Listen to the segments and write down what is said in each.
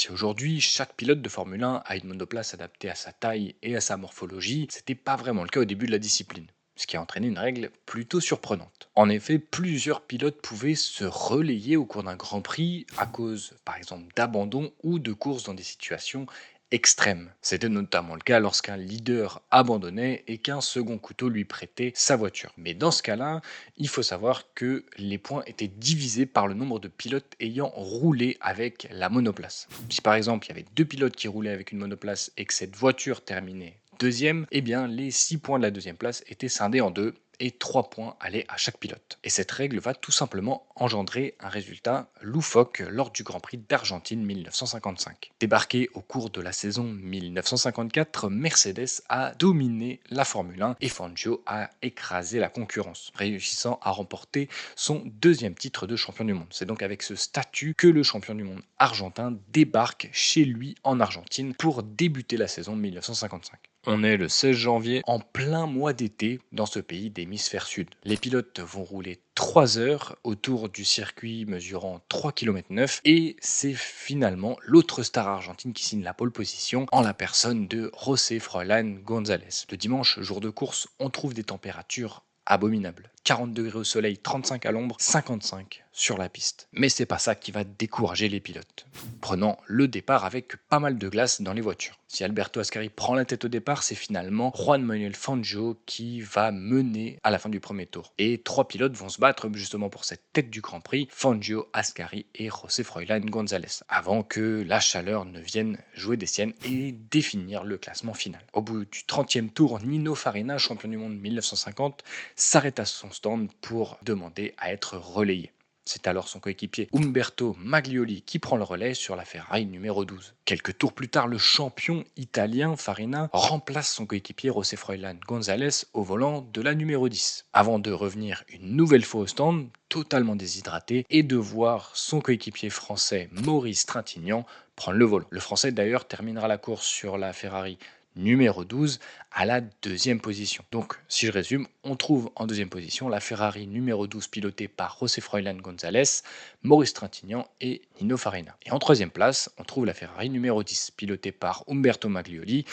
Si aujourd'hui, chaque pilote de Formule 1 a une monoplace adaptée à sa taille et à sa morphologie, c'était pas vraiment le cas au début de la discipline, ce qui a entraîné une règle plutôt surprenante. En effet, plusieurs pilotes pouvaient se relayer au cours d'un Grand Prix à cause, par exemple, d'abandon ou de courses dans des situations extrêmes. C'était notamment le cas lorsqu'un leader abandonnait et qu'un second couteau lui prêtait sa voiture. Mais dans ce cas-là, il faut savoir que les points étaient divisés par le nombre de pilotes ayant roulé avec la monoplace. Si par exemple il y avait deux pilotes qui roulaient avec une monoplace et que cette voiture terminait deuxième, eh bien les 6 points de la deuxième place étaient scindés en deux et 3 points allaient à chaque pilote. Et cette règle va tout simplement engendrer un résultat loufoque lors du Grand Prix d'Argentine 1955. Débarqué au cours de la saison 1954, Mercedes a dominé la Formule 1 et Fangio a écrasé la concurrence, réussissant à remporter son deuxième titre de champion du monde. C'est donc avec ce statut que le champion du monde argentin débarque chez lui en Argentine pour débuter la saison 1955. On est le 16 janvier, en plein mois d'été, dans ce pays d'hémisphère sud. Les pilotes vont rouler 3 heures autour du circuit mesurant 3,9 km et c'est finalement l'autre star argentine qui signe la pole position en la personne de José Froilán González. Le dimanche, jour de course, on trouve des températures abominables. 40 degrés au soleil, 35 à l'ombre, 55 sur la piste. Mais c'est pas ça qui va décourager les pilotes, prenant le départ avec pas mal de glace dans les voitures. Si Alberto Ascari prend la tête au départ, c'est finalement Juan Manuel Fangio qui va mener à la fin du premier tour. Et 3 pilotes vont se battre justement pour cette tête du Grand Prix, Fangio, Ascari et José Froilán González, avant que la chaleur ne vienne jouer des siennes et définir le classement final. Au bout du 30e tour, Nino Farina, champion du monde 1950, s'arrête à son stand pour demander à être relayé. C'est alors son coéquipier Umberto Maglioli qui prend le relais sur la Ferrari numéro 12. Quelques tours plus tard, le champion italien Farina remplace son coéquipier José Froilán González au volant de la numéro 10, avant de revenir une nouvelle fois au stand, totalement déshydraté, et de voir son coéquipier français Maurice Trintignant prendre le volant. Le français d'ailleurs terminera la course sur la Ferrari numéro 12 à la deuxième position. Donc, si je résume, on trouve en deuxième position la Ferrari numéro 12 pilotée par José Froilán González, Maurice Trintignant et Nino Farina. Et en troisième place, on trouve la Ferrari numéro 10 pilotée par Umberto Maglioli,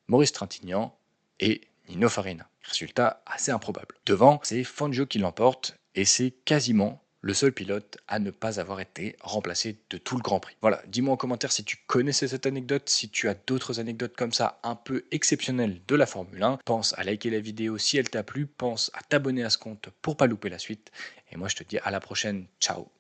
Maurice Trintignant et Nino Farina. Résultat assez improbable. Devant, c'est Fangio qui l'emporte et c'est quasiment le seul pilote à ne pas avoir été remplacé de tout le Grand Prix. Voilà, dis-moi en commentaire si tu connaissais cette anecdote, si tu as d'autres anecdotes comme ça un peu exceptionnelles de la Formule 1. Pense à liker la vidéo si elle t'a plu, pense à t'abonner à ce compte pour pas louper la suite. Et moi je te dis à la prochaine, ciao.